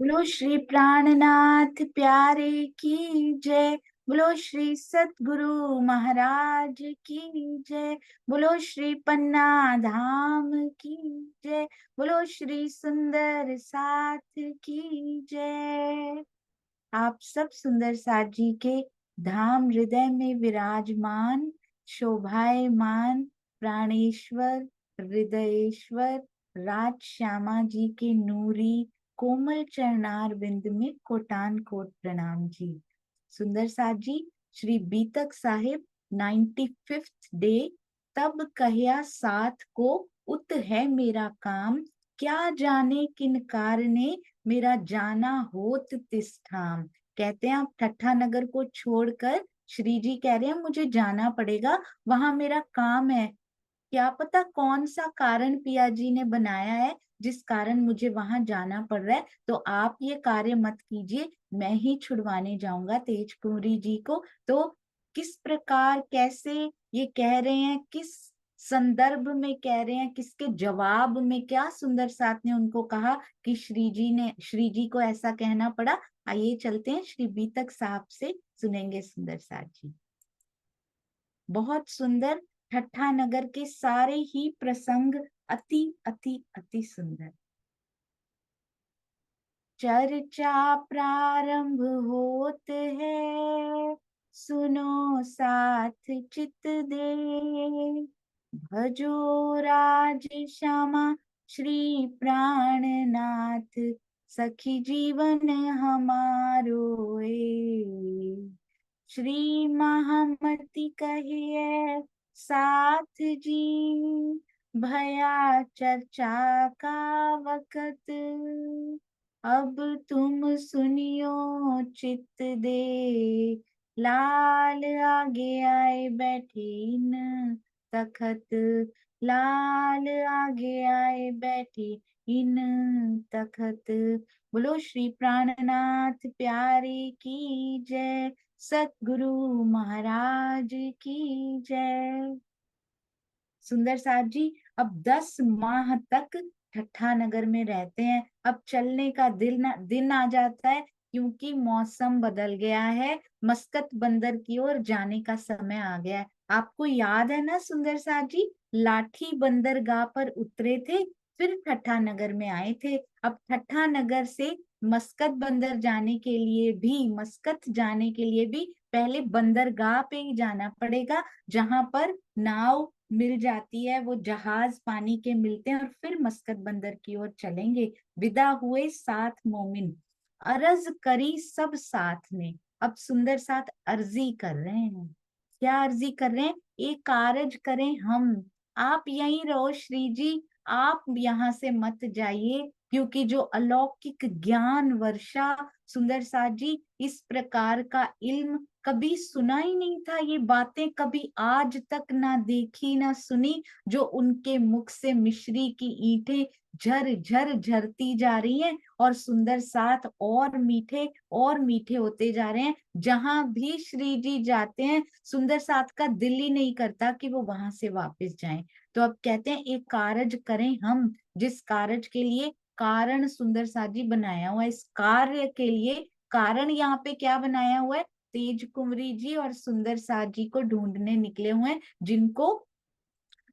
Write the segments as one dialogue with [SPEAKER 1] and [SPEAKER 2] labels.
[SPEAKER 1] बोलो श्री प्राणनाथ प्यारे की जय। बोलो श्री सतगुरु महाराज की जय। बोलो श्री पन्ना धाम की जय। बोलो श्री सुंदर साथ की जय। आप सब सुंदर साथ जी के धाम हृदय में विराजमान शोभायमान प्राणेश्वर हृदयेश्वर राज श्यामा जी के नूरी कोमल चरणार बिंद में कोटान कोट प्रणाम जी। सुंदर साथ जी, श्री बीतक साहिब 95th डे। तब कहया साथ को उत है मेरा काम, क्या जाने किन कारणे मेरा जाना होत तिस ठाम। कहते हैं आप ठट्ठा नगर को छोड़कर श्री जी कह रहे हैं मुझे जाना पड़ेगा, वहां मेरा काम है। क्या पता कौन सा कारण पिया जी ने बनाया है जिस कारण मुझे वहां जाना पड़ रहा है। तो आप ये कार्य मत कीजिए, मैं ही छुड़वाने जाऊंगा तेज कुंवरी जी को। तो किस प्रकार कैसे ये कह रहे हैं, किस संदर्भ में कह रहे हैं, किसके जवाब में क्या सुंदर साथ ने उनको कहा कि श्री जी को ऐसा कहना पड़ा। आइए चलते हैं श्री बीतक साहब से सुनेंगे सुंदर साथ जी। बहुत सुंदर। ठट्ठा नगर के सारे ही प्रसंग अति अति अति सुंदर। चर्चा प्रारंभ होत है, सुनो साथ चित दे। भजो राज श्यामा श्री प्राणनाथ, सखी जीवन हमारो ए। श्री महामति कहिए साथ जी, भया चर्चा का वक़्त। अब तुम सुनियो चित दे, लाल आगे आए बैठे इन तखत। लाल आगे आए बैठे इन तखत। बोलो श्री प्राणनाथ प्यारे की जय। सतगुरु महाराज की जय। सुंदर साथ जी अब 10 माह तक ठट्ठा नगर में रहते हैं। अब चलने का दिन आ जाता है, क्योंकि मौसम बदल गया है। मस्कत बंदर की ओर जाने का समय आ गया है। आपको याद है ना सुंदर साथ जी, लाठी बंदरगाह पर उतरे थे, फिर ठट्ठा नगर में आए थे। अब ठट्ठा नगर से मस्कत जाने के लिए भी पहले बंदरगाह पे ही जाना पड़ेगा, जहां पर नाव मिल जाती है, वो जहाज पानी के मिलते हैं, और फिर मस्कत बंदर की ओर चलेंगे। विदा हुए 7 मोमिन, अर्ज करी सब साथ ने। अब सुंदर साथ अर्जी कर रहे हैं। क्या अर्जी कर रहे हैं? एक कारज करें हम, आप यहीं रहो श्री जी, आप यहाँ से मत जाइए, क्योंकि जो अलौकिक ज्ञान वर्षा सुंदर साथ जी, इस प्रकार का इल्म कभी सुना ही नहीं था। ये बातें कभी आज तक ना देखी ना सुनी, जो उनके मुख से मिश्री की ईंटें झर झर झरती जा रही हैं, और सुंदर साथ और मीठे होते जा रहे हैं। जहां भी श्री जी जाते हैं, सुंदर साथ का दिल ही नहीं करता कि वो वहां से वापस जाएं। तो अब कहते हैं एक कारज करें हम, जिस कारज के लिए कारण सुंदर साथ जी बनाया हुआ है। इस कार्य के लिए कारण यहाँ पे क्या बनाया हुआ है? तेज कुंवरी जी और सुंदर साथ जी को ढूंढने निकले हुए हैं, जिनको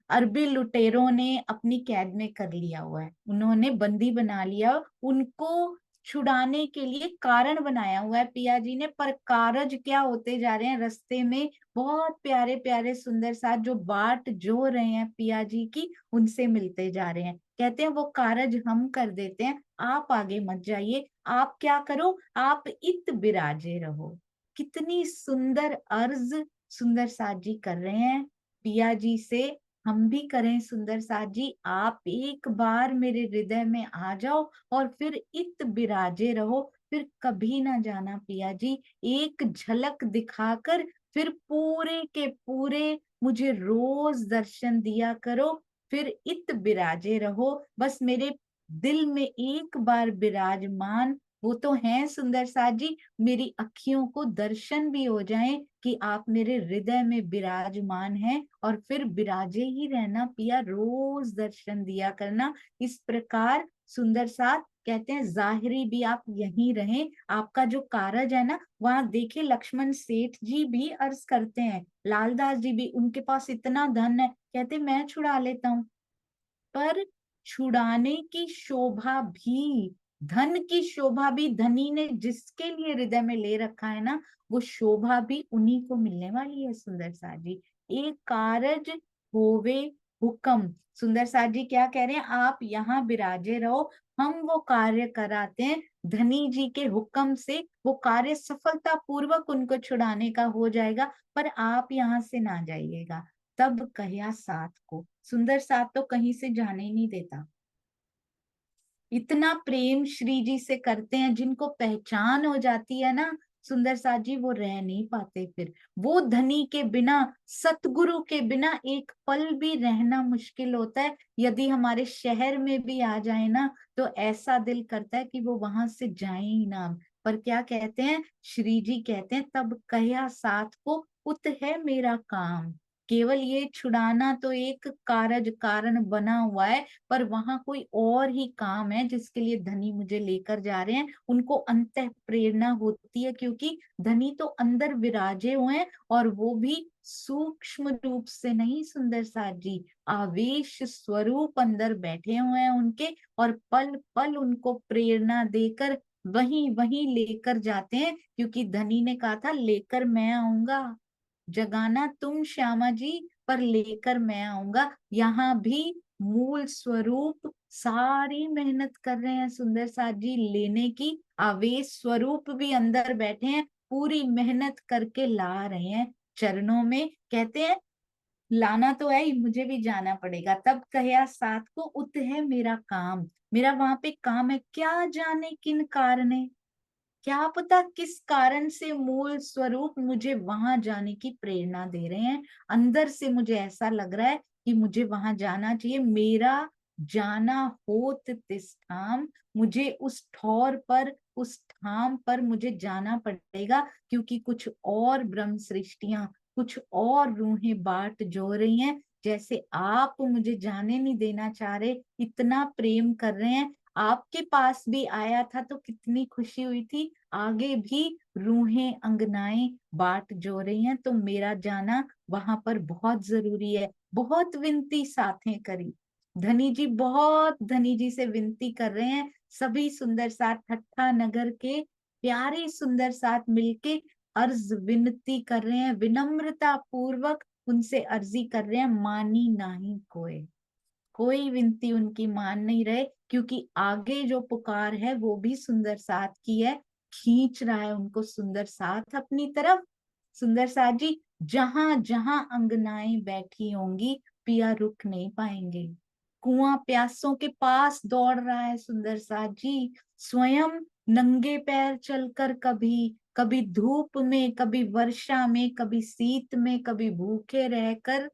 [SPEAKER 1] अरबी लुटेरों ने अपनी कैद में कर लिया हुआ है। उन्होंने बंदी बना लिया, उनको छुड़ाने के लिए कारण बनाया हुआ है पिया जी ने। पर कारज क्या होते जा रहे हैं? रास्ते में बहुत प्यारे प्यारे सुंदर साथ जो बाट जो रहे हैं पिया जी की, उनसे मिलते जा रहे हैं। कहते हैं वो कारज हम कर देते हैं, आप आगे मत जाइए। आप क्या करो, आप इत बिराजे रहो। कितनी सुंदर अर्ज सुंदर साथ जी कर रहे हैं पिया जी से। हम भी करें सुंदर साथ जी, आप एक बार मेरे हृदय में आ जाओ और फिर इत बिराजे रहो, फिर कभी ना जाना पिया जी। एक झलक दिखाकर फिर पूरे के पूरे मुझे रोज दर्शन दिया करो, फिर इत बिराजे रहो। बस मेरे दिल में एक बार विराजमान वो तो हैं सुंदर साथ जी, मेरी अखियों को दर्शन भी हो जाए कि आप मेरे हृदय में विराजमान हैं, और फिर विराजे ही रहना पिया, रोज दर्शन दिया करना। इस प्रकार सुंदर साथ कहते हैं जाहिरी भी आप यहीं रहें, आपका जो कारज है ना, वहां देखिए लक्ष्मण सेठ जी भी अर्ज करते हैं, लालदास जी भी, उनके पास इतना धन है, कहते मैं छुड़ा लेता हूँ। पर छुड़ाने की शोभा भी, धन की शोभा भी धनी ने जिसके लिए हृदय में ले रखा है ना, वो शोभा भी उन्हीं को मिलने वाली है। सुंदर साथ जी, एक कारज होवे हुक्म, सुंदर साथ जी क्या कह रहे हैं, आप यहाँ विराजे रहो, हम वो कार्य कराते हैं, धनी जी के हुक्म से वो कार्य सफलता पूर्वक उनको छुड़ाने का हो जाएगा, पर आप यहाँ से ना जाइएगा। तब कहा साथ को, सुंदर साथ तो कहीं से जाने ही नहीं देता। इतना प्रेम श्री जी से करते हैं, जिनको पहचान हो जाती है ना सुंदर साथ जी, वो रह नहीं पाते फिर। वो धनी के बिना, सतगुरु के बिना एक पल भी रहना मुश्किल होता है। यदि हमारे शहर में भी आ जाए ना, तो ऐसा दिल करता है कि वो वहां से जाए ही ना। पर क्या कहते हैं श्री जी, कहते हैं तब कहा साथ को, उत है मेरा काम। केवल ये छुड़ाना तो एक कारज कारण बना हुआ है, पर वहां कोई और ही काम है जिसके लिए धनी मुझे लेकर जा रहे हैं। उनको अंतः प्रेरणा होती है, क्योंकि धनी तो अंदर विराजे हुए हैं, और वो भी सूक्ष्म रूप से नहीं सुंदर साथ जी, आवेश स्वरूप अंदर बैठे हुए हैं उनके, और पल पल उनको प्रेरणा देकर वहीं वहीं लेकर जाते हैं। क्योंकि धनी ने कहा था लेकर मैं आऊंगा, जगाना तुम श्यामा जी, पर लेकर मैं आऊंगा। यहाँ भी मूल स्वरूप सारी मेहनत कर रहे हैं सुंदर साथ जी लेने की, आवेश स्वरूप भी अंदर बैठे हैं, पूरी मेहनत करके ला रहे हैं चरणों में। कहते हैं लाना तो है ही, मुझे भी जाना पड़ेगा। तब कहा साथ को, उत है मेरा काम, मेरा वहां पे काम है, क्या जाने किन कारणे, क्या पता किस कारण से मूल स्वरूप मुझे वहां जाने की प्रेरणा दे रहे हैं। अंदर से मुझे ऐसा लग रहा है कि मुझे वहां जाना चाहिए, मेरा जाना होत तिस ठाम, मुझे उस ठौर पर, उस ठाम पर मुझे जाना पड़ेगा। क्योंकि कुछ और ब्रह्म सृष्टियां, कुछ और रूहें बाट जो रही हैं, जैसे आप मुझे जाने नहीं देना चाह रहे, इतना प्रेम कर रहे हैं। आपके पास भी आया था तो कितनी खुशी हुई थी, आगे भी रूहें अंगनाएं बाट जो रही हैं, तो मेरा जाना वहां पर बहुत जरूरी है। बहुत विनती साथें करी, धनी जी बहुत धनी जी से विनती कर रहे हैं, सभी सुंदर साथ ठट्ठा नगर के प्यारे सुंदर साथ मिलके अर्ज विनती कर रहे हैं, विनम्रता पूर्वक उनसे अर्जी कर रहे हैं, मानी नहीं कोई, कोई विनती उनकी मान नहीं रहे। क्योंकि आगे जो पुकार है वो भी सुंदर साथ की है, खींच रहा है उनको सुंदर साथ अपनी तरफ। सुंदर साथ जी, जहां जहां अंगनाएं बैठी होंगी, पिया रुक नहीं पाएंगे। कुआं प्यासों के पास दौड़ रहा है सुंदर साथ जी, स्वयं नंगे पैर चलकर, कभी कभी धूप में, कभी वर्षा में, कभी शीत में, कभी भूखे रहकर,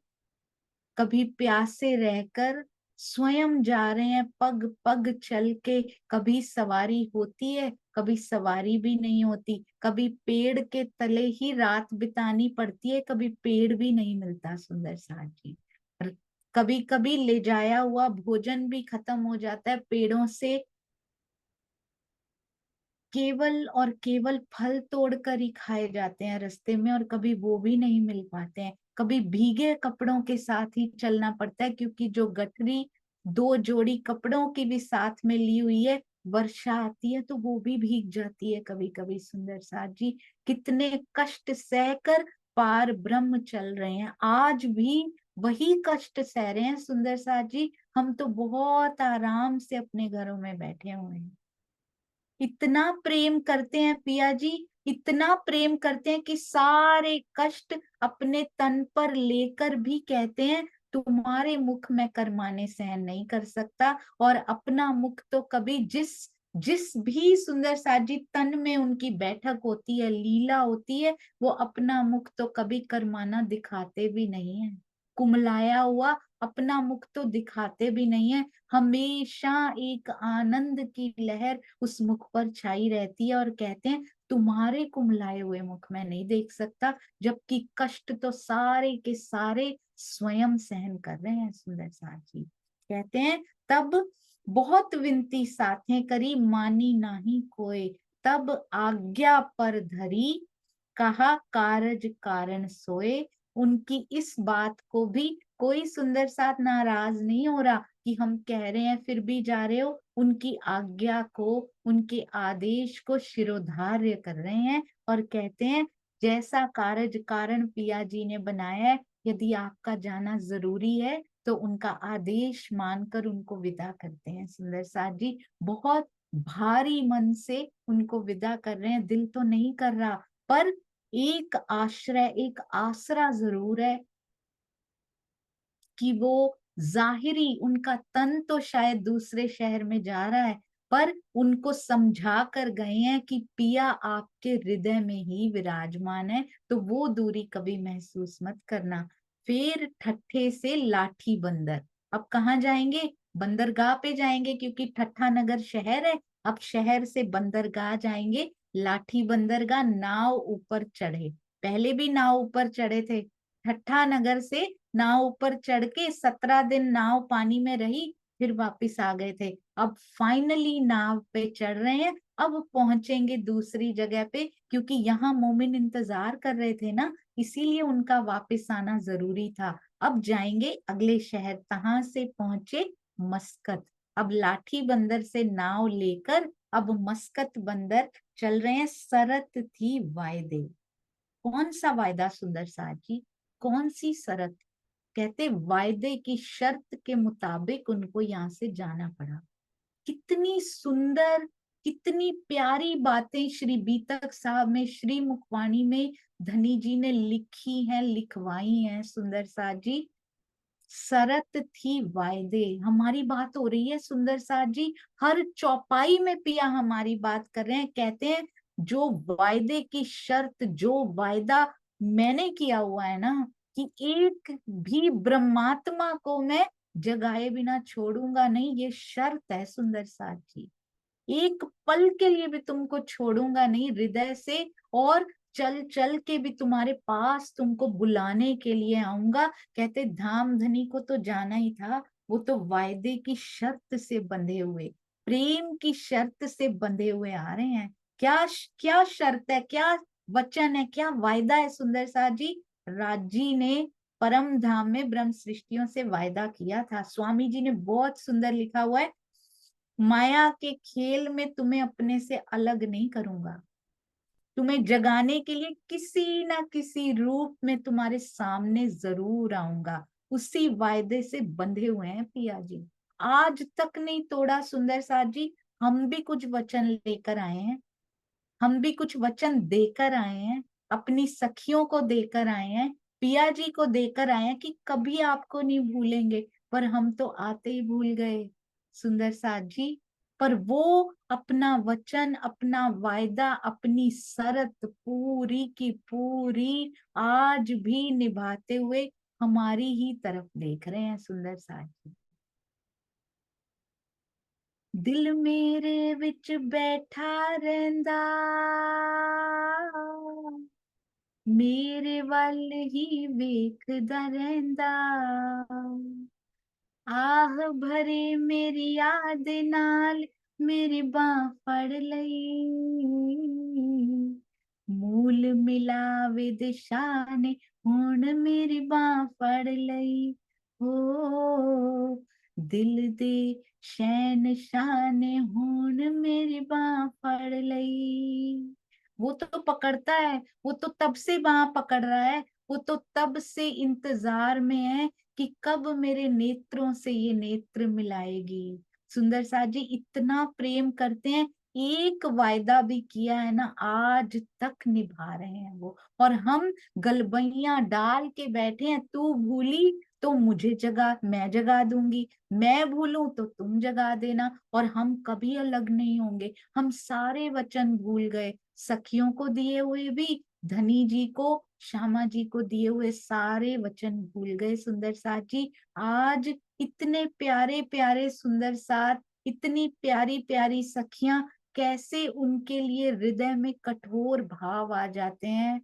[SPEAKER 1] कभी प्यासे रहकर, स्वयं जा रहे हैं पग पग चल के। कभी सवारी होती है, कभी सवारी भी नहीं होती, कभी पेड़ के तले ही रात बितानी पड़ती है, कभी पेड़ भी नहीं मिलता सुंदर साथ जी। कभी कभी ले जाया हुआ भोजन भी खत्म हो जाता है, पेड़ों से केवल और केवल फल तोड़कर ही खाए जाते हैं रास्ते में, और कभी वो भी नहीं मिल पाते हैं। कभी भीगे कपड़ों के साथ ही चलना पड़ता है, क्योंकि जो गठरी दो जोड़ी कपड़ों की भी साथ में ली हुई है, वर्षा आती है तो वो भी भीग जाती है कभी कभी सुंदर साथ जी। कितने कष्ट सहकर पार ब्रह्म चल रहे हैं, आज भी वही कष्ट सह रहे हैं सुंदर साथ जी। हम तो बहुत आराम से अपने घरों में बैठे हुए हैं। इतना प्रेम करते हैं पिया जी, इतना प्रेम करते हैं कि सारे कष्ट अपने तन पर लेकर भी कहते हैं तुम्हारे मुख में करमाने सहन नहीं कर सकता। और अपना मुख तो कभी जिस जिस भी सुंदर साथ जी तन में उनकी बैठक होती है, लीला होती है, वो अपना मुख तो कभी करमाना दिखाते भी नहीं है। कुमलाया हुआ अपना मुख तो दिखाते भी नहीं है, हमेशा एक आनंद की लहर उस मुख पर छाई रहती है, और कहते हैं तुम्हारे कुमलाए हुए मुख में नहीं देख सकता। जबकि कष्ट तो सारे के सारे स्वयं सहन कर रहे हैं सुंदर साथ जी। कहते हैं तब बहुत विनती साथें करी, मानी नाही कोय। तब आज्ञा पर धरी, कहा कारज कारण सोए। उनकी इस बात को भी कोई सुंदर साथ नाराज नहीं हो रहा कि हम कह रहे हैं फिर भी जा रहे हो। उनकी आज्ञा को, उनके आदेश को शिरोधार्य कर रहे हैं और कहते हैं जैसा कारज कारण पिया जी ने बनाया है, यदि आपका जाना जरूरी है तो उनका आदेश मानकर उनको विदा करते हैं। सुंदर साथ जी बहुत भारी मन से उनको विदा कर रहे हैं, दिल तो नहीं कर रहा, पर एक आश्रय, एक आसरा जरूर है कि वो जाहिरी उनका तन तो शायद दूसरे शहर में जा रहा है, पर उनको समझा कर गए हैं कि पिया आपके हृदय में ही विराजमान है, तो वो दूरी कभी महसूस मत करना। फिर ठट्ठे से लाठी बंदर, अब कहाँ जाएंगे? बंदरगाह पे जाएंगे, क्योंकि ठट्ठा नगर शहर है। अब शहर से बंदरगाह जाएंगे। लाठी बंदरगाह, नाव ऊपर चढ़े। पहले भी नाव ऊपर चढ़े थे। ठट्ठा नगर से नाव ऊपर चढ़ के 17 दिन नाव पानी में रही, फिर वापस आ गए थे। अब फाइनली नाव पे चढ़ रहे हैं, अब पहुंचेंगे दूसरी जगह पे, क्योंकि यहाँ मोमिन इंतजार कर रहे थे ना, इसीलिए उनका वापस आना जरूरी था। अब जाएंगे अगले शहर, कहाँ से पहुंचे? मस्कत। अब लाठी बंदर से नाव लेकर अब मस्कत बंदर चल रहे हैं। शरत थी वायदे। कौन सा वायदा सुंदर साथ जी? कौन सी शरत? कहते वायदे की शर्त के मुताबिक उनको यहाँ से जाना पड़ा। कितनी सुंदर, कितनी प्यारी बातें श्री बीतक साहब में, श्री मुखवाणी में धनी जी ने लिखी हैं, लिखवाई हैं सुंदर साथ जी। शरत थी वायदे, हमारी बात हो रही है सुंदर साथ जी, हर चौपाई में पिया हमारी बात कर रहे हैं। कहते हैं जो वायदे की शर्त, जो वायदा मैंने किया हुआ है ना, कि एक भी ब्रह्मात्मा को मैं जगाए बिना छोड़ूंगा नहीं, ये शर्त है सुंदर साथ जी। एक पल के लिए भी तुमको छोड़ूंगा नहीं हृदय से, और चल चल के भी तुम्हारे पास तुमको बुलाने के लिए आऊंगा। कहते धाम धनी को तो जाना ही था, वो तो वायदे की शर्त से बंधे हुए, प्रेम की शर्त से बंधे हुए आ रहे हैं। क्या क्या शर्त है, क्या वचन है, क्या वायदा है सुंदर साथ जी? राजी ने परम धाम में ब्रह्म सृष्टियों से वायदा किया था। स्वामी जी ने बहुत सुंदर लिखा हुआ है, माया के खेल में तुम्हें अपने से अलग नहीं करूंगा, तुम्हें जगाने के लिए किसी ना किसी रूप में तुम्हारे सामने जरूर आऊंगा। उसी वायदे से बंधे हुए हैं पिया जी, आज तक नहीं तोड़ा सुंदर साथ जी। हम भी कुछ वचन लेकर आए हैं, हम भी कुछ वचन देकर आए हैं, अपनी सखियों को देकर आए हैं, पिया जी को देकर आए हैं कि कभी आपको नहीं भूलेंगे, पर हम तो आते ही भूल गए सुंदर साथ जी। पर वो अपना वचन, अपना वायदा, अपनी शर्त पूरी की पूरी आज भी निभाते हुए हमारी ही तरफ देख रहे हैं सुंदर साथ जी। दिल मेरे विच बैठा रहंदा, मेरे वल ही वेखदा रहंदा, आह भरे मेरी याद नाल मेरी बांह फड़ लई, मूल मिलावे दिशा ने हुण मेरी बांह फड़ लई। हो दिल दे शहनशाह ने हुण मेरी बांह फड़ लई। वो तो पकड़ता है, वो तो तब से बांह पकड़ रहा है, वो तो तब से इंतजार में है कि कब मेरे नेत्रों से ये नेत्र मिलाएगी। सुंदर साथ जी इतना प्रेम करते हैं, एक वायदा भी किया है ना, आज तक निभा रहे हैं वो। और हम गलबैया डाल के बैठे हैं, तू भूली तो मुझे जगा, मैं जगा दूंगी, मैं भूलूं तो तुम जगा देना, और हम कभी अलग नहीं होंगे। हम सारे वचन भूल गए, सखियों को दिए हुए भी, धनी जी को, श्यामा जी को दिए हुए सारे वचन भूल गए सुंदर साथ जी। आज इतने प्यारे प्यारे सुंदर साथ, इतनी प्यारी प्यारी सखियां, कैसे उनके लिए हृदय में कठोर भाव आ जाते हैं,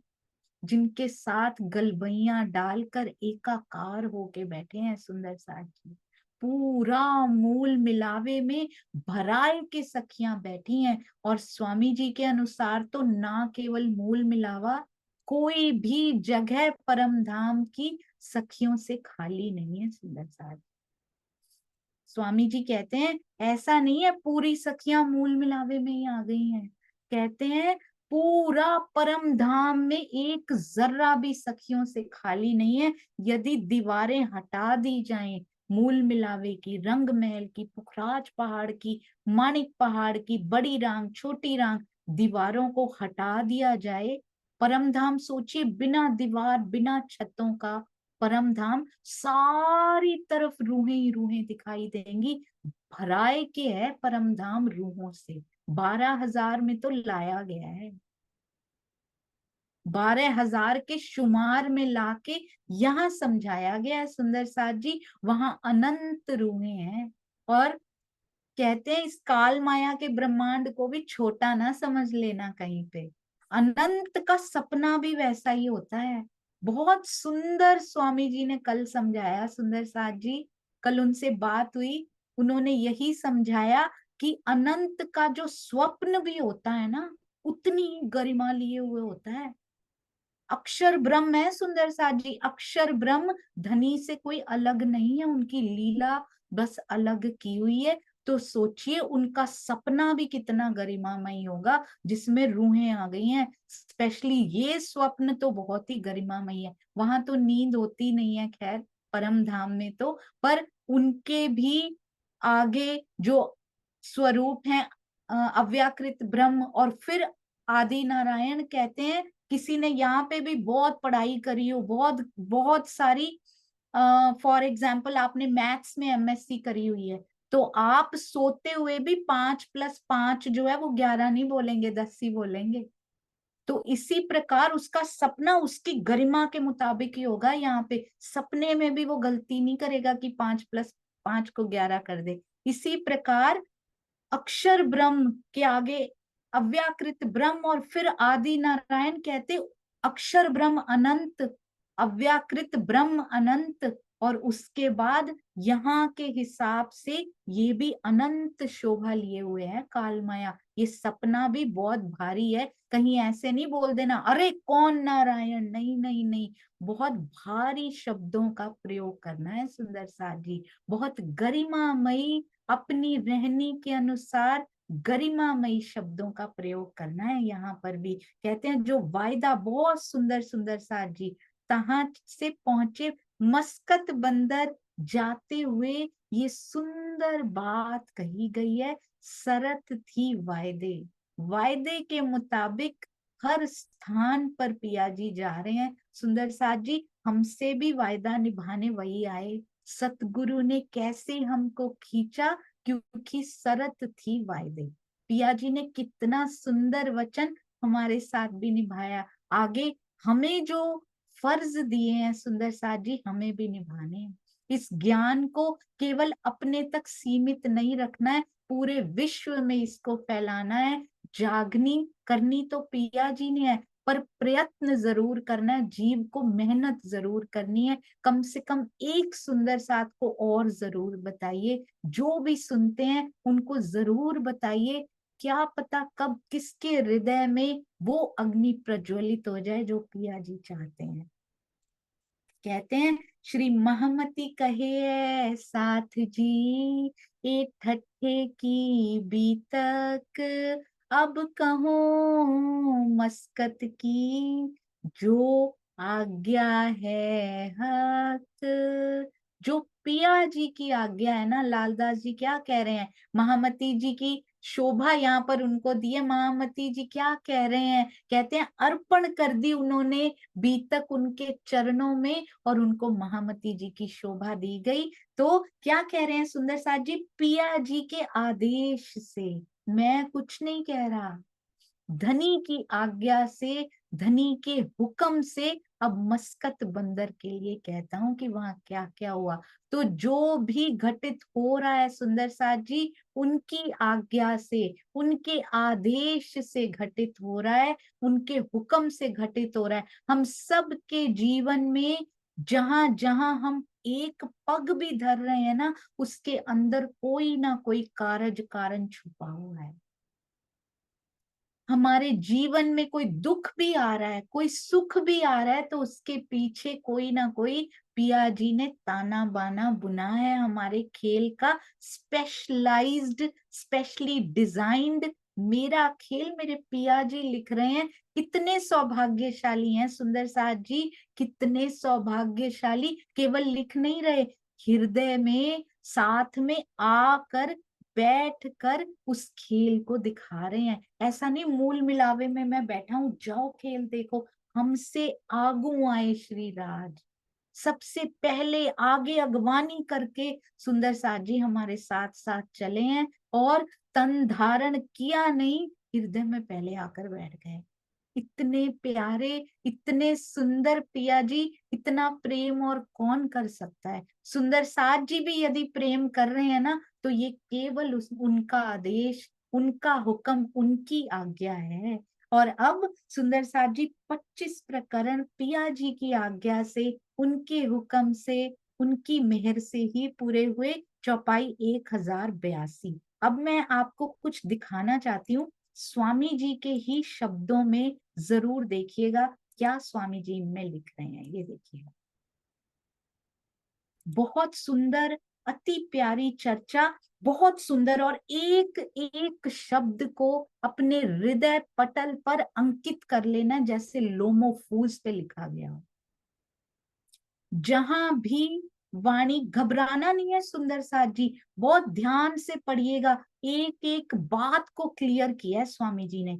[SPEAKER 1] जिनके साथ गलबैया डालकर एकाकार होके बैठे हैं सुंदर साथ जी। पूरा मूल मिलावे में भराए के सखियां बैठी हैं। और स्वामी जी के अनुसार तो ना केवल मूल मिलावा, कोई भी जगह परम धाम की सखियों से खाली नहीं है। सुंदर साहब स्वामी जी कहते हैं ऐसा नहीं है पूरी सखियां मूल मिलावे में ही आ गई हैं। कहते हैं पूरा परम धाम में एक जर्रा भी सखियों से खाली नहीं है। यदि दीवारें हटा दी जाएं, मूल मिलावे की, रंग महल की, पुखराज पहाड़ की, माणिक पहाड़ की, बड़ी रांग, छोटी रांग, दीवारों को हटा दिया जाए, परम धाम सोचिए बिना दीवार बिना छतों का परम धाम, सारी तरफ रूहें ही रूहें दिखाई देंगी। भराए के है परम धाम रूहों से। 12,000 में तो लाया गया है, 12,000 के शुमार में लाके यहाँ समझाया गया है सुंदर साथ जी। वहां अनंत रूहें हैं। और कहते हैं इस काल माया के ब्रह्मांड को भी छोटा ना समझ लेना कहीं पे। अनंत का सपना भी वैसा ही होता है। बहुत सुंदर स्वामी जी ने कल समझाया सुंदर साथ जी। कल उनसे बात हुई, उन्होंने यही समझाया कि अनंत का जो स्वप्न भी होता है ना, उतनी ही गरिमा लिए हुए होता है। अक्षर ब्रह्म है सुंदर साथ जी, अक्षर ब्रह्म धनी से कोई अलग नहीं है, उनकी लीला बस अलग की हुई है। तो सोचिए उनका सपना भी कितना गरिमामय होगा जिसमें रूहें आ गई हैं। स्पेशली ये स्वप्न तो बहुत ही गरिमामय है। वहां तो नींद होती नहीं है खैर, परम धाम में तो, पर उनके भी आगे जो स्वरूप है अव्याकृत ब्रह्म और फिर आदि नारायण, कहते हैं किसी ने यहाँ पे भी बहुत पढ़ाई करी हो, बहुत बहुत सारी, फॉर एग्जाम्पल आपने मैथ्स में एमएससी करी हुई है, तो आप सोते हुए भी 5+5 जो है वो 11 नहीं बोलेंगे, 10 ही बोलेंगे। तो इसी प्रकार उसका सपना उसकी गरिमा के मुताबिक ही होगा। यहाँ पे सपने में भी वो गलती नहीं करेगा कि 5+5 को 11 कर दे। इसी प्रकार अक्षर ब्रह्म के आगे अव्याकृत ब्रह्म और फिर आदि नारायण, कहते अक्षर ब्रह्म अनंत, अव्याकृत ब्रह्म अनंत, और उसके बाद यहाँ के हिसाब से ये भी अनंत शोभा लिए हुए है काल माया। ये सपना भी बहुत भारी है, कहीं ऐसे नहीं बोल देना अरे कौन नारायण, नहीं नहीं नहीं, बहुत भारी शब्दों का प्रयोग करना है सुंदर साथ जी। बहुत गरिमामयी अपनी रहनी के अनुसार गरिमामयी शब्दों का प्रयोग करना है। यहाँ पर भी कहते हैं जो वायदा, बहुत सुंदर सुंदर साथ जी, तहां से पहुंचे मस्कत बंदर जाते हुए ये सुंदर बात कही गई है। शरत थी वायदे, वायदे के मुताबिक हर स्थान पर पिया जी जा रहे हैं सुंदर साथ जी। हमसे भी वायदा निभाने वही आए। सतगुरु ने कैसे हमको खींचा, क्योंकि शरत थी वायदे। पिया जी ने कितना सुंदर वचन हमारे साथ भी निभाया। आगे हमें जो फर्ज दिए हैं सुंदर साथ जी, हमें भी निभाने हैं। इस ज्ञान को केवल अपने तक सीमित नहीं रखना है, पूरे विश्व में इसको फैलाना है। जागनी करनी तो पिया जी ने है, पर प्रयत्न जरूर करना है, जीव को मेहनत जरूर करनी है। कम से कम एक सुंदर साथ को और जरूर बताइए, जो भी सुनते हैं उनको जरूर बताइए। क्या पता कब किसके हृदय में वो अग्नि प्रज्वलित हो जाए जो पिया जी चाहते हैं। कहते हैं श्री महामती कहे साथ जी, ए ठट्ठे की बीतक, अब कहो मस्कत की, जो आज्ञा है हक। जो पिया जी की आज्ञा है ना, लालदास जी क्या कह रहे हैं, महामती जी की शोभा यहाँ पर उनको दी है। महामती जी क्या कह रहे हैं, कहते हैं अर्पण कर दी उन्होंने बीतक उनके चरणों में, और उनको महामती जी की शोभा दी गई। तो क्या कह रहे हैं सुंदर साथ जी, पिया जी के आदेश से, मैं कुछ नहीं कह रहा, धनी की आज्ञा से, धनी के हुक्म से अब मस्कत बंदर के लिए कहता हूं कि वहां क्या क्या हुआ। तो जो भी घटित हो रहा है सुंदर साथ जी, उनकी आज्ञा से, उनके आदेश से घटित हो रहा है, उनके हुक्म से घटित हो रहा है। हम सब के जीवन में जहां जहां हम एक पग भी धर रहे हैं ना, उसके अंदर कोई ना कोई कारज कारण छुपा हुआ है। हमारे जीवन में कोई दुख भी आ रहा है, कोई सुख भी आ रहा है, तो उसके पीछे कोई ना कोई पिया जी ने ताना बाना बुना है हमारे खेल का, स्पेशलाइज्ड, स्पेशली डिजाइंड। मेरा खेल मेरे पिया जी लिख रहे हैं। कितने सौभाग्यशाली हैं सुंदर साथ जी, कितने सौभाग्यशाली, केवल लिख नहीं रहे, हृदय में साथ में आकर बैठ कर उस खेल को दिखा रहे हैं। ऐसा नहीं मूल मिलावे में मैं बैठा हूं, जाओ खेल देखो। हमसे आगू आए श्री राज, सबसे पहले आगे अगवानी करके सुंदर साथ जी हमारे साथ साथ चले हैं, और तन धारण किया नहीं, हृदय में पहले आकर बैठ गए। इतने प्यारे, इतने सुंदर पिया जी, इतना प्रेम और कौन कर सकता है। सुंदर साथ जी भी यदि प्रेम कर रहे हैं ना, तो ये केवल उनका आदेश, उनका हुक्म, उनकी आज्ञा है। और अब सुंदर साथ जी 25 प्रकरण पिया जी की आज्ञा से, उनके हुक्म से, उनकी मेहर से ही पूरे हुए। चौपाई 1082। अब मैं आपको कुछ दिखाना चाहती हूँ, स्वामी जी के ही शब्दों में। जरूर देखिएगा क्या स्वामी जी इनमें लिख रहे हैं, ये देखिएगा। बहुत सुंदर, अति प्यारी चर्चा, बहुत सुंदर, और एक एक शब्द को अपने हृदय पटल पर अंकित कर लेना, जैसे लोमोफूज पे लिखा गया हो। जहां भी वाणी, घबराना नहीं है सुंदर साथ जी, बहुत ध्यान से पढ़िएगा, एक एक बात को क्लियर किया है स्वामी जी ने।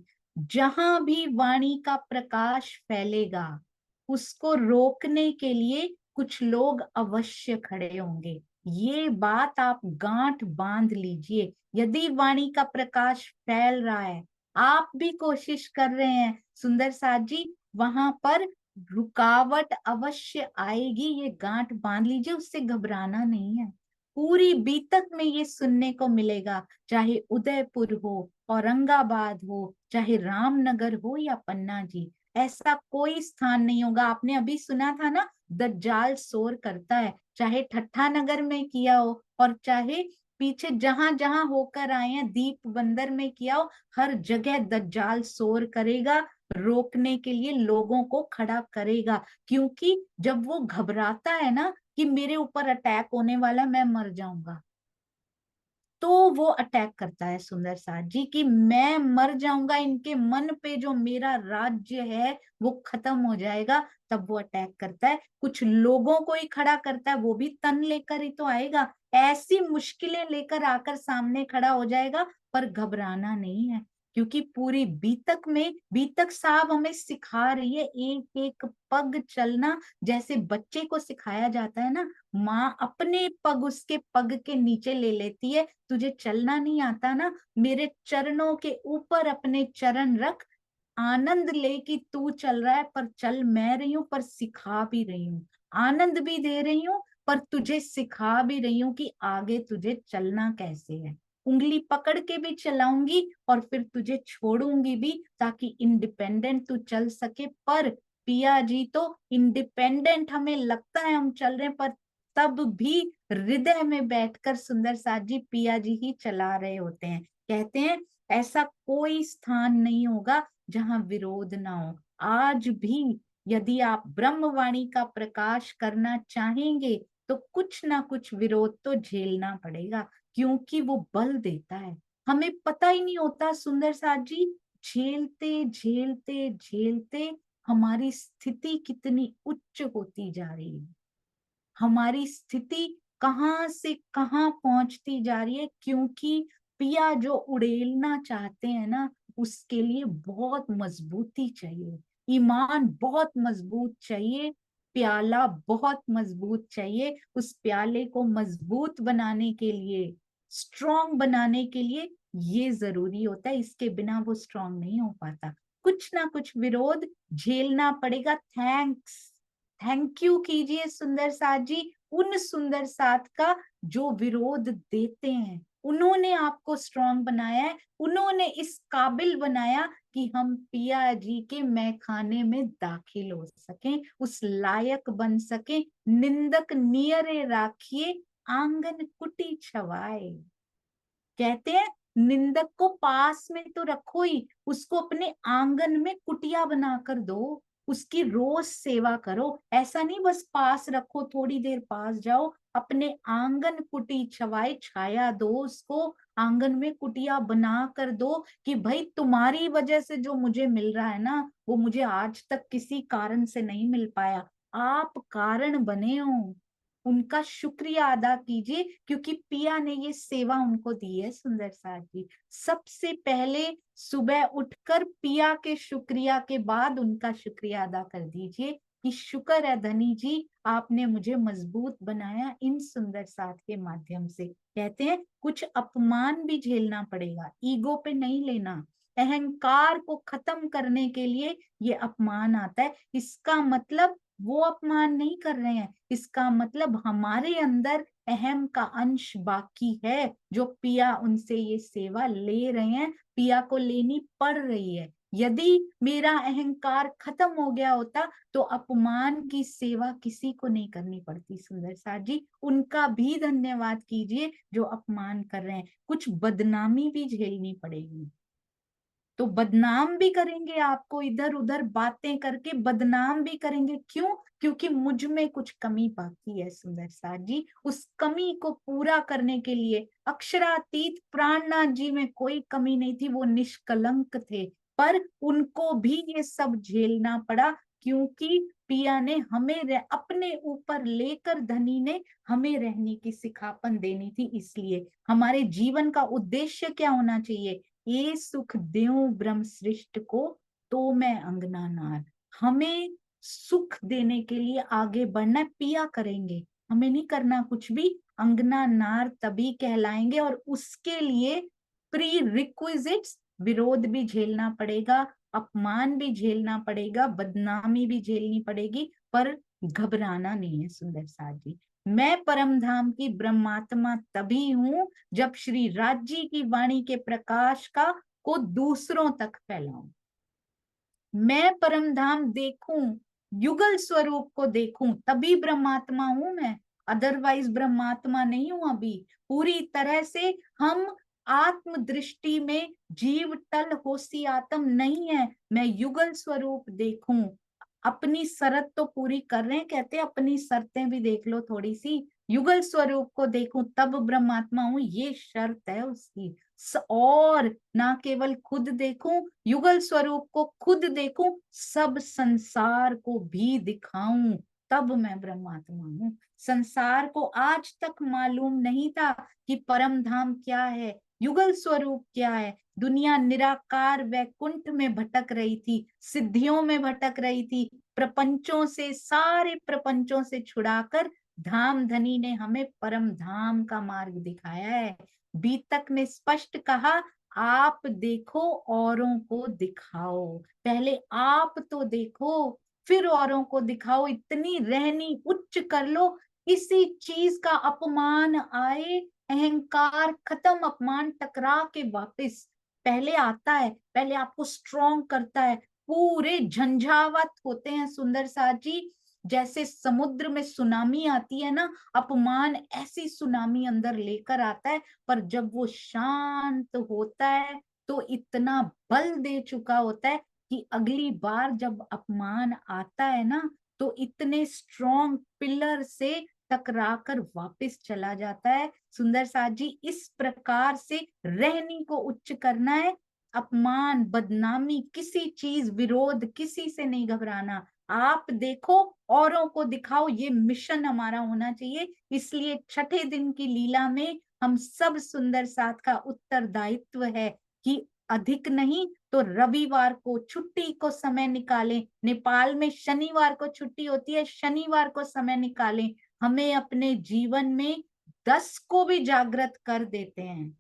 [SPEAKER 1] जहां भी वाणी का प्रकाश फैलेगा, उसको रोकने के लिए कुछ लोग अवश्य खड़े होंगे। ये बात आप गांठ बांध लीजिए। यदि वाणी का प्रकाश फैल रहा है, आप भी कोशिश कर रहे हैं सुंदर साथ जी, वहां पर रुकावट अवश्य आएगी, ये गांठ बांध लीजिए, उससे घबराना नहीं है। पूरी बीतक में ये सुनने को मिलेगा, चाहे उदयपुर हो, औरंगाबाद हो, चाहे रामनगर हो या पन्ना जी, ऐसा कोई स्थान नहीं होगा। आपने अभी सुना था ना, दज्जाल शोर करता है, चाहे ठट्ठा नगर में किया हो, और चाहे पीछे जहां जहां होकर आए हैं दीप बंदर में किया हो, हर जगह दज्जाल शोर करेगा, रोकने के लिए लोगों को खड़ा करेगा। क्योंकि जब वो घबराता है ना कि मेरे ऊपर अटैक होने वाला, मैं मर जाऊंगा, तो वो अटैक करता है सुंदर साथ जी, कि मैं मर जाऊंगा, इनके मन पे जो मेरा राज्य है वो खत्म हो जाएगा, तब वो अटैक करता है। कुछ लोगों को ही खड़ा करता है, वो भी तन लेकर ही तो आएगा, ऐसी मुश्किलें लेकर आकर सामने खड़ा हो जाएगा, पर घबराना नहीं है। क्योंकि पूरी बीतक में, बीतक साहब हमें सिखा रही है एक एक पग चलना, जैसे बच्चे को सिखाया जाता है ना, माँ अपने पग उसके पग के नीचे ले लेती है। तुझे चलना नहीं आता ना, मेरे चरणों के ऊपर अपने चरण रख, आनंद ले कि तू चल रहा है, पर चल मैं रही हूं, पर सिखा भी रही हूँ, आनंद भी दे रही हूँ, पर तुझे सिखा भी रही हूँ कि आगे तुझे चलना कैसे है। उंगली पकड़ के भी चलाऊंगी, और फिर तुझे छोड़ूंगी भी, ताकि इंडिपेंडेंट तू चल सके। पर पिया जी तो इंडिपेंडेंट हमें लगता है हम चल रहे हैं, पर तब भी हृदय में बैठकर सुंदर साथ जी पिया जी ही चला रहे होते हैं। कहते हैं ऐसा कोई स्थान नहीं होगा जहां विरोध ना हो। आज भी यदि आप ब्रह्मवाणी का प्रकाश करना चाहेंगे, तो कुछ ना कुछ विरोध तो झेलना पड़ेगा, क्योंकि वो बल देता है। हमें पता ही नहीं होता सुंदर साथ जी, झेलते झेलते झेलते हमारी स्थिति कितनी उच्च होती जा रही है, हमारी स्थिति कहाँ से कहाँ पहुंचती जा रही है। क्योंकि पिया जो उड़ेलना चाहते हैं ना, उसके लिए बहुत मजबूती चाहिए, ईमान बहुत मजबूत चाहिए, प्याला बहुत मजबूत चाहिए। उस प्याले को मजबूत बनाने के लिए, स्ट्रॉन्ग बनाने के लिए ये जरूरी होता है, इसके बिना वो स्ट्रॉन्ग नहीं हो पाता। कुछ ना कुछ विरोध झेलना पड़ेगा। थैंक्स, थैंक यू कीजिए सुंदर साथ जी, उन सुंदर साथ का जो विरोध देते हैं, उन्होंने आपको स्ट्रांग बनाया है, उन्होंने इस काबिल बनाया कि हम पिया जी के मैखाने में दाखिल हो सकें, उस लायक बन सके। निंदक नियरे राखिए, आंगन कुटी छवाए। कहते हैं निंदक को पास में तो रखो ही, उसको अपने आंगन में कुटिया बनाकर दो, उसकी रोज सेवा करो। ऐसा नहीं बस पास रखो, थोड़ी देर पास जाओ, अपने आंगन कुटी छवाए, छाया दो उसको, आंगन में कुटिया बना कर दो कि भाई तुम्हारी वजह से जो मुझे मिल रहा है ना, वो मुझे आज तक किसी कारण से नहीं मिल पाया, आप कारण बने हो। उनका शुक्रिया अदा कीजिए, क्योंकि पिया ने ये सेवा उनको दी है। सुंदर साथ जी, सबसे पहले सुबह उठकर पिया के शुक्रिया के बाद उनका शुक्रिया अदा कर दीजिए कि शुक्र है धनी जी, आपने मुझे मजबूत बनाया इन सुंदर साथ के माध्यम से। कहते हैं कुछ अपमान भी झेलना पड़ेगा, ईगो पे नहीं लेना। अहंकार को खत्म करने के लिए ये अपमान आता है। इसका मतलब वो अपमान नहीं कर रहे हैं, इसका मतलब हमारे अंदर अहम का अंश बाकी है, जो पिया उनसे ये सेवा ले रहे हैं, पिया को लेनी पड़ रही है। यदि मेरा अहंकार खत्म हो गया होता तो अपमान की सेवा किसी को नहीं करनी पड़ती। सुंदर साथ जी, उनका भी धन्यवाद कीजिए जो अपमान कर रहे हैं। कुछ बदनामी भी झेलनी पड़ेगी, तो बदनाम भी करेंगे, आपको इधर उधर बातें करके बदनाम भी करेंगे। क्यों? क्योंकि मुझ में कुछ कमी पाती है। सुंदर साथ जी, उस कमी को पूरा करने के लिए अक्षरातीत प्राणनाथ जी में कोई कमी नहीं थी, वो निष्कलंक थे, पर उनको भी ये सब झेलना पड़ा, क्योंकि पिया ने हमें अपने ऊपर लेकर धनी ने हमें रहने की सिखापन देनी थी। इसलिए हमारे जीवन का उद्देश्य क्या होना चाहिए? ये सुख देऊं ब्रह्म सृष्ट को, तो मैं अंगना नार। हमें सुख देने के लिए आगे बढ़ना, पिया करेंगे, हमें नहीं करना कुछ भी। अंगना नार तभी कहलाएंगे, और उसके लिए प्री रिक्विजिट्स, विरोध भी झेलना पड़ेगा, अपमान भी झेलना पड़ेगा, बदनामी भी झेलनी पड़ेगी, पर घबराना नहीं है। सुंदर साथ जी, मैं परम धाम की ब्रह्मात्मा तभी हूं जब श्री राज जी की वाणी के प्रकाश का को दूसरों तक फैलाऊं। मैं परम धाम देखूं, युगल स्वरूप को देखूं, तभी ब्रह्मात्मा हूं मैं, अदरवाइज ब्रह्मात्मा नहीं हूं अभी। पूरी तरह से हम आत्म दृष्टि में जीव टल होसी आत्म नहीं है, मैं युगल स्वरूप देखूं। अपनी शरत तो पूरी कर रहे हैं, कहते हैं अपनी शर्तें भी देख लो थोड़ी सी। युगल स्वरूप को देखूं तब ब्रह्मात्मा हूं, ये शर्त है उसकी। और ना केवल खुद देखूं, युगल स्वरूप को खुद देखूं, सब संसार को भी दिखाऊं, तब मैं ब्रह्मात्मा हूं। संसार को आज तक मालूम नहीं था कि परम धाम क्या है, युगल स्वरूप क्या है। दुनिया निराकार वैकुंठ में भटक रही थी, सिद्धियों में भटक रही थी, प्रपंचों से, सारे प्रपंचों से छुड़ाकर धाम धनी ने हमें परम धाम का मार्ग दिखाया है। बीतक ने स्पष्ट कहा, आप देखो औरों को दिखाओ, पहले आप तो देखो फिर औरों को दिखाओ। इतनी रहनी उच्च कर लो, किसी चीज का अपमान आए, अहंकार खत्म, अपमान टकरा के वापस पहले आता है, पहले आपको स्ट्रॉन्ग करता है। पूरे झंझावात होते हैं सुंदर साथ जी, जैसे समुद्र में सुनामी आती है ना, अपमान ऐसी सुनामी अंदर लेकर आता है, पर जब वो शांत होता है तो इतना बल दे चुका होता है कि अगली बार जब अपमान आता है ना, तो इतने स्ट्रॉन्ग पिलर से टकराकर वापस चला जाता है। सुंदर साथ जी, इस प्रकार से रहनी को उच्च करना है। अपमान, बदनामी, किसी चीज, विरोध, किसी से नहीं घबराना। आप देखो औरों को दिखाओ, ये मिशन हमारा होना चाहिए। इसलिए छठे दिन की लीला में हम सब सुंदर साथ का उत्तरदायित्व है कि अधिक नहीं तो रविवार को छुट्टी को समय निकालें। नेपाल में शनिवार को छुट्टी होती है, शनिवार को समय निकालें। हमें अपने जीवन में 10 को भी जागृत कर देते हैं।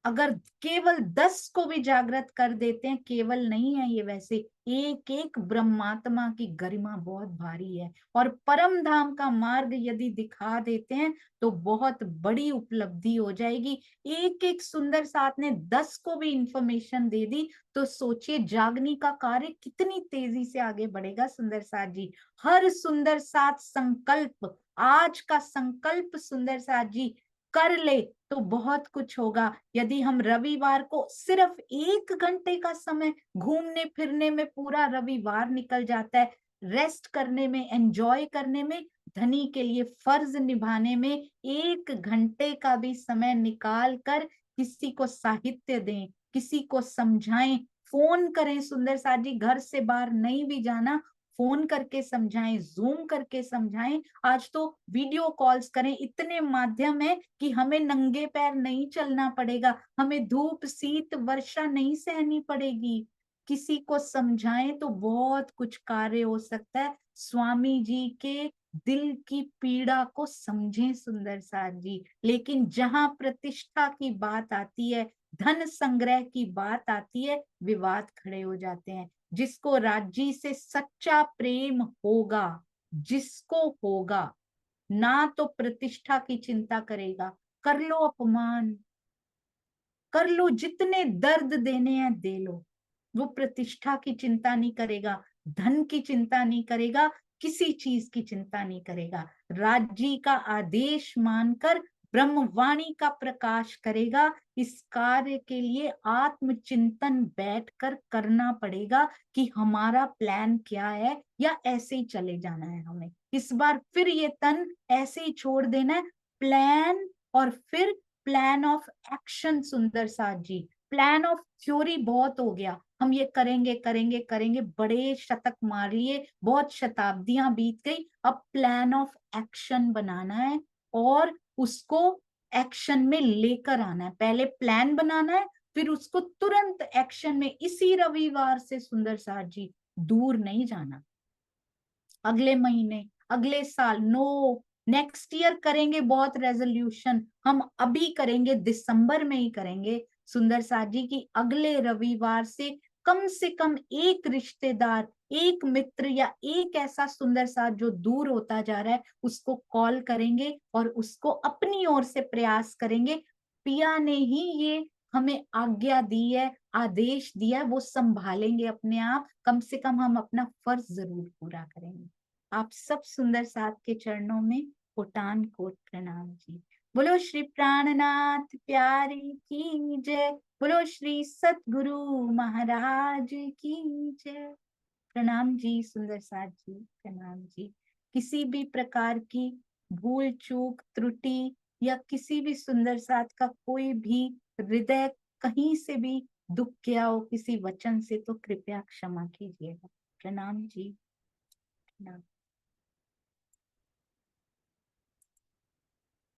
[SPEAKER 1] अगर केवल 10 को भी जागृत कर देते हैं, केवल नहीं है ये, वैसे एक एक ब्रह्मात्मा की गरिमा बहुत भारी है। और परम धाम का मार्ग यदि दिखा देते हैं तो बहुत बड़ी उपलब्धि हो जाएगी। एक एक सुंदर साथ ने 10 को भी इंफॉर्मेशन दे दी तो सोचिए जागनी का कार्य कितनी तेजी से आगे बढ़ेगा। सुंदर साथ जी, हर सुंदर साथ संकल्प, आज का संकल्प सुंदर साथ जी कर ले तो बहुत कुछ होगा। यदि हम रविवार को सिर्फ 1 घंटे का समय, घूमने फिरने में पूरा रविवार निकल जाता है, रेस्ट करने में, एंजॉय करने में, धनी के लिए फर्ज निभाने में 1 घंटे का भी समय निकाल कर किसी को साहित्य दें, किसी को समझाएं, फोन करें। सुंदर साथ जी, घर से बाहर नहीं भी जाना, फोन करके समझाएं, जूम करके समझाएं। आज तो वीडियो कॉल्स करें, इतने माध्यम है कि हमें नंगे पैर नहीं चलना पड़ेगा, हमें धूप शीत वर्षा नहीं सहनी पड़ेगी। किसी को समझाएं तो बहुत कुछ कार्य हो सकता है। स्वामी जी के दिल की पीड़ा को समझें सुंदर साथ जी। लेकिन जहां प्रतिष्ठा की बात आती है, धन संग्रह की बात आती है, विवाद खड़े हो जाते हैं। जिसको राज्य से सच्चा प्रेम होगा, जिसको होगा, ना तो प्रतिष्ठा की चिंता करेगा। कर लो अपमान, कर लो, जितने दर्द देने हैं दे लो, वो प्रतिष्ठा की चिंता नहीं करेगा, धन की चिंता नहीं करेगा, किसी चीज की चिंता नहीं करेगा। राज्य का आदेश मानकर ब्रह्मवाणी का प्रकाश करेगा। इस कार्य के लिए आत्मचिंतन बैठकर करना पड़ेगा कि हमारा प्लान क्या है, या ऐसे ही चले जाना है हमें। इस बार फिर ये तन ऐसे ही छोड़ देना है। प्लान और फिर प्लान ऑफ एक्शन। सुंदर साथ जी, प्लान ऑफ थ्योरी बहुत हो गया, हम ये करेंगे करेंगे करेंगे, बड़े शतक मार लिए, बहुत शताब्दियां बीत गई। अब प्लान ऑफ एक्शन बनाना है और उसको एक्शन में लेकर आना है। पहले प्लान बनाना है, फिर उसको तुरंत एक्शन में, इसी रविवार से सुंदर साथ जी, दूर नहीं जाना। अगले महीने, अगले साल, नो, नेक्स्ट ईयर करेंगे बहुत रेजोल्यूशन, हम अभी करेंगे, दिसंबर में ही करेंगे। सुंदर साथ जी की अगले रविवार से कम एक रिश्तेदार, एक मित्र या एक ऐसा सुंदर साथ जो दूर होता जा रहा है, उसको कॉल करेंगे और उसको अपनी ओर से प्रयास करेंगे। पिया ने ही ये हमें आज्ञा दी है, आदेश दिया है, वो संभालेंगे अपने आप। कम से कम हम अपना फर्ज जरूर पूरा करेंगे। आप सब सुंदर साथ के चरणों में कोटान कोट प्रणाम जी। बोलो श्री प्राणनाथ प्यारी की जय, बोलो श्री सतगुरु महाराज की जय। प्रणाम जी सुंदर साथ जी, प्रणाम जी। किसी भी प्रकार की भूल चूक त्रुटि या किसी भी सुंदर साथ का कोई भी हृदय कहीं से भी दुख गया हो किसी वचन से, तो कृपया क्षमा कीजिएगा। प्रणाम जी, प्रणाम।